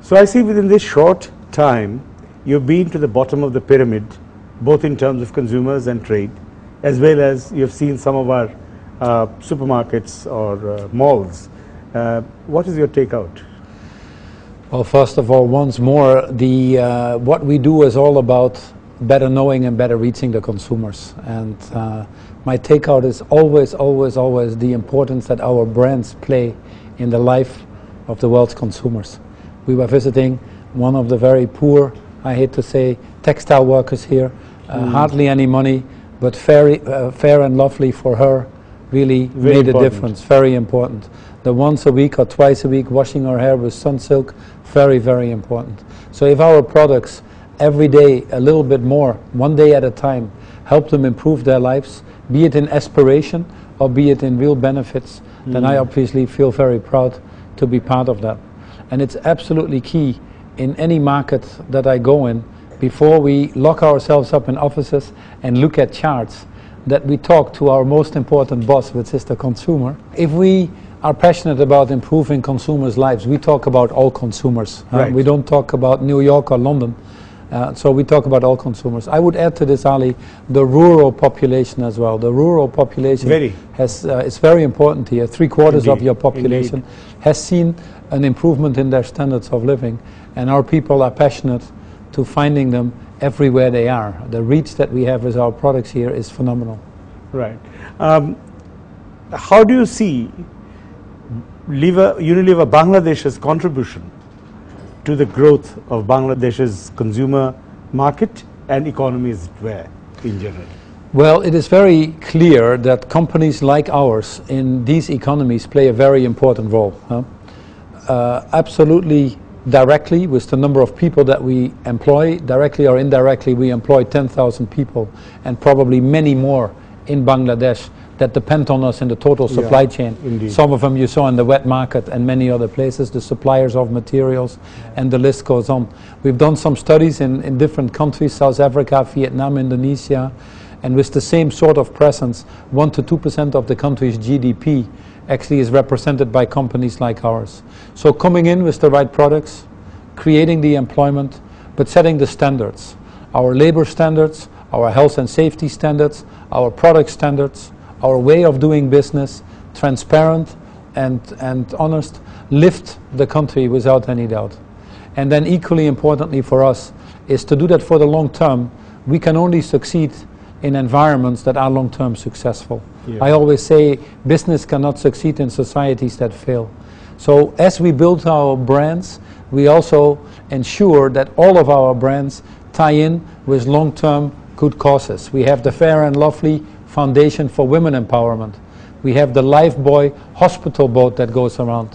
So I see within this short time, you've been to the bottom of the pyramid, both in terms of consumers and trade, as well as you've seen some of our supermarkets or malls. What is your takeout? Well, first of all, once more, what we do is all about better knowing and better reaching the consumers. And my takeout is always, always, always the importance that our brands play in the life of the world's consumers. We were visiting one of the very poor, I hate to say, textile workers here. Hardly any money, but fair and lovely for her. Really made a difference. Very important. The once a week or twice a week washing her hair with Sunsilk, very, very important. So if our products every day a little bit more, one day at a time, help them improve their lives, be it in aspiration or be it in real benefits, then I obviously feel very proud to be part of that. And it's absolutely key in any market that I go in, before we lock ourselves up in offices and look at charts, that we talk to our most important boss, which is the consumer. If we are passionate about improving consumers' lives, we talk about all consumers. Right. We don't talk about New York or London. So we talk about all consumers. I would add to this, Ali, the rural population as well. The rural population is very important here. 3/4 of your population has seen an improvement in their standards of living, and our people are passionate to finding them everywhere they are. The reach that we have with our products here is phenomenal. Right. How do you see Unilever Bangladesh's contribution to the growth of Bangladesh's consumer market and economies where in general? Well, it is very clear that companies like ours in these economies play a very important role. Absolutely directly, with the number of people that we employ, directly or indirectly, we employ 10,000 people and probably many more in Bangladesh that depend on us in the total supply chain. Indeed. Some of them you saw in the wet market and many other places, the suppliers of materials, and the list goes on. We've done some studies in different countries, South Africa, Vietnam, Indonesia, and with the same sort of presence, 1 to 2% of the country's GDP actually is represented by companies like ours. So coming in with the right products, creating the employment, but setting the standards. Our labor standards, our health and safety standards, our product standards, our way of doing business, transparent and honest, lift the country without any doubt. And then equally importantly for us is to do that for the long term. We can only succeed in environments that are long-term successful. Yeah. I always say business cannot succeed in societies that fail. So as we build our brands, we also ensure that all of our brands tie in with long-term good causes. We have the Fair and Lovely Foundation for Women Empowerment. We have the Lifebuoy hospital boat that goes around.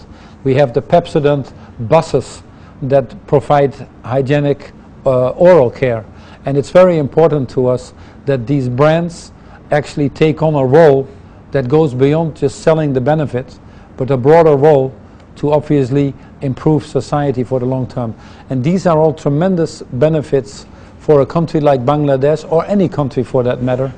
We have the Pepsodent buses that provide hygienic oral care. And it's very important to us that these brands actually take on a role that goes beyond just selling the benefits, but a broader role to obviously improve society for the long term. And these are all tremendous benefits for a country like Bangladesh, or any country for that matter,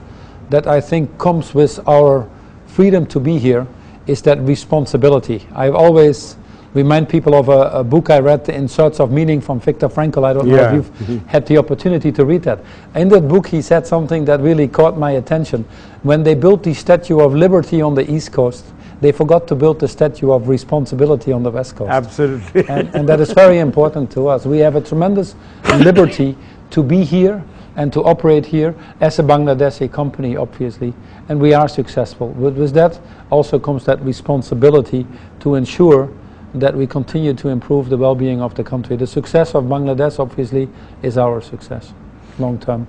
that I think comes with our freedom to be here, is that responsibility. I've always remind people of a book I read, In Search of Meaning, from Viktor Frankl. I don't know if you've had the opportunity to read that. In that book he said something that really caught my attention. When they built the Statue of Liberty on the East Coast, they forgot to build the Statue of Responsibility on the West Coast. Absolutely. And that is very important to us. We have a tremendous liberty to be here and to operate here as a Bangladeshi company, obviously, and we are successful. With that also comes that responsibility to ensure that we continue to improve the well-being of the country. The success of Bangladesh, obviously, is our success, long term.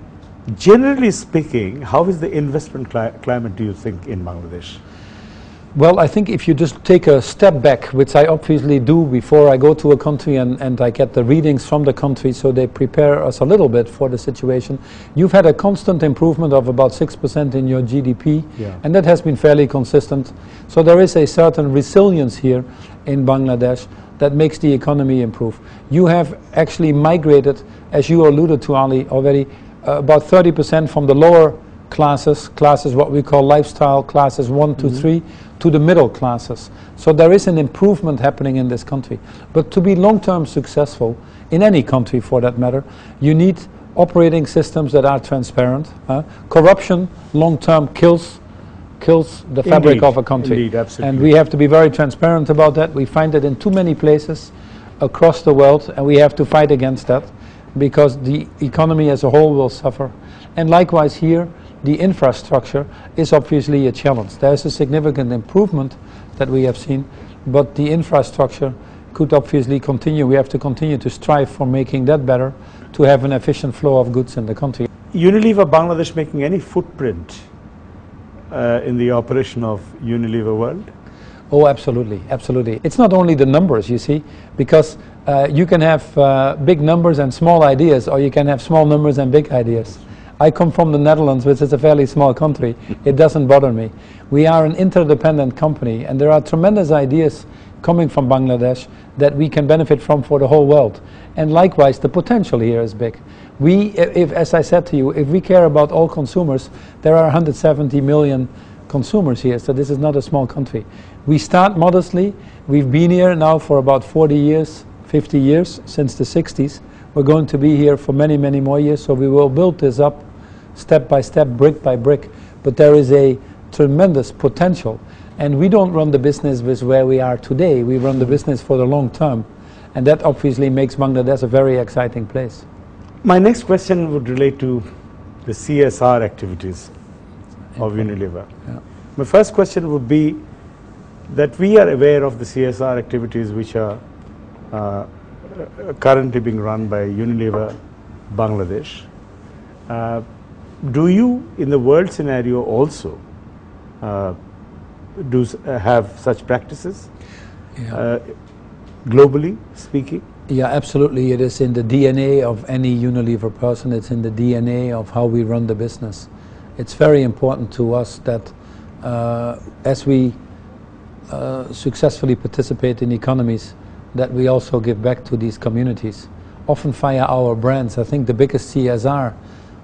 Generally speaking, how is the investment climate, do you think, in Bangladesh? Well, I think if you just take a step back, which I obviously do before I go to a country and I get the readings from the country, so they prepare us a little bit for the situation. You've had a constant improvement of about 6% in your GDP, and that has been fairly consistent. So there is a certain resilience here in Bangladesh that makes the economy improve. You have actually migrated, as you alluded to, Ali, already, about 30% from the lower classes what we call lifestyle classes 1 to 3, to the middle classes. So there is an improvement happening in this country. But to be long-term successful, in any country for that matter, you need operating systems that are transparent. Corruption long-term kills the fabric of a country. Indeed, absolutely. And we have to be very transparent about that. We find it in too many places across the world, and we have to fight against that, because the economy as a whole will suffer. And likewise here, the infrastructure is obviously a challenge. There's a significant improvement that we have seen, but the infrastructure could obviously continue. We have to continue to strive for making that better, to have an efficient flow of goods in the country. Unilever Bangladesh making any footprint in the operation of Unilever World? Oh, absolutely, absolutely. It's not only the numbers, you see, because you can have big numbers and small ideas, or you can have small numbers and big ideas. I come from the Netherlands, which is a fairly small country. It doesn't bother me. We are an interdependent company, and there are tremendous ideas coming from Bangladesh that we can benefit from for the whole world. And likewise, the potential here is big. As I said to you, if we care about all consumers, there are 170 million consumers here, so this is not a small country. We start modestly. We've been here now for about 40 years, 50 years, since the 60s. We're going to be here for many, many more years, so we will build this up step by step, brick by brick. But there is a tremendous potential, and we don't run the business with where we are today. We run the business for the long term, and that obviously makes Bangladesh a very exciting place. My next question would relate to the CSR activities of Unilever. Yeah. My first question would be that we are aware of the CSR activities which are currently being run by Unilever Bangladesh. Do you, in the world scenario, also have such practices, globally speaking? Yeah, absolutely. It is in the DNA of any Unilever person. It's in the DNA of how we run the business. It's very important to us that as we successfully participate in economies, that we also give back to these communities, often via our brands. I think the biggest CSR,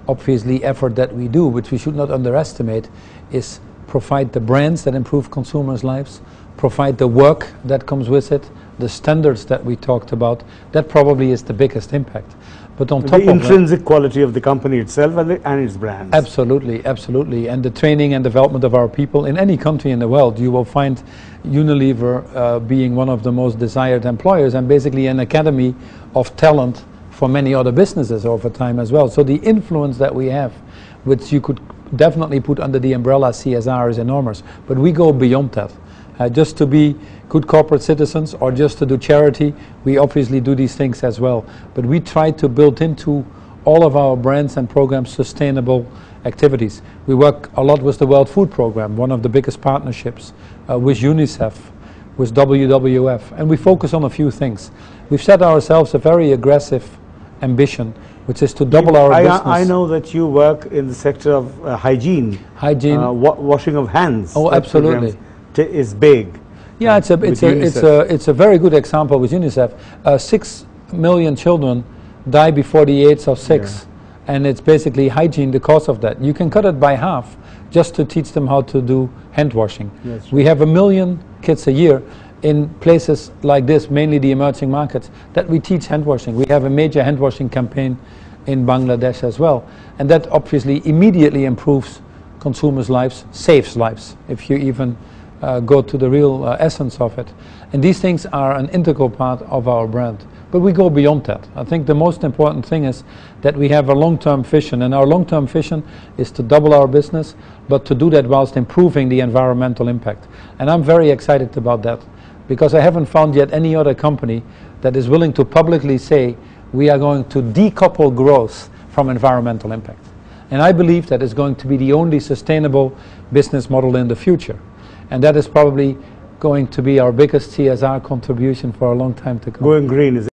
obviously, effort that we do, which we should not underestimate, is provide the brands that improve consumers' lives, provide the work that comes with it, the standards that we talked about. That probably is the biggest impact. But on top of that, the intrinsic quality of the company itself and its brands. Absolutely, absolutely. And the training and development of our people in any country in the world, you will find Unilever being one of the most desired employers, and basically an academy of talent for many other businesses over time as well. So the influence that we have, which you could definitely put under the umbrella CSR, is enormous. But we go beyond that. Just to be good corporate citizens or just to do charity, we obviously do these things as well. But we try to build into all of our brands and programs sustainable activities. We work a lot with the World Food Programme, one of the biggest partnerships, with UNICEF, with WWF, and we focus on a few things. We've set ourselves a very aggressive ambition, which is to double our business. I know that you work in the sector of hygiene. Washing of hands. Oh, absolutely. Is big. Yeah, it's a very good example with UNICEF. 6 million children die before the age of 6, and it's basically hygiene, the cause of that. You can cut it by half just to teach them how to do hand washing. Yes, we have 1 million kids a year in places like this, mainly the emerging markets, that we teach hand washing. We have a major hand washing campaign in Bangladesh as well, and that obviously immediately improves consumers' lives, saves lives, if you even go to the real essence of it. And these things are an integral part of our brand. But we go beyond that. I think the most important thing is that we have a long-term vision, and our long-term vision is to double our business, but to do that whilst improving the environmental impact. And I'm very excited about that, because I haven't found yet any other company that is willing to publicly say we are going to decouple growth from environmental impact. And I believe that is going to be the only sustainable business model in the future. And that is probably going to be our biggest CSR contribution for a long time to come. Going green is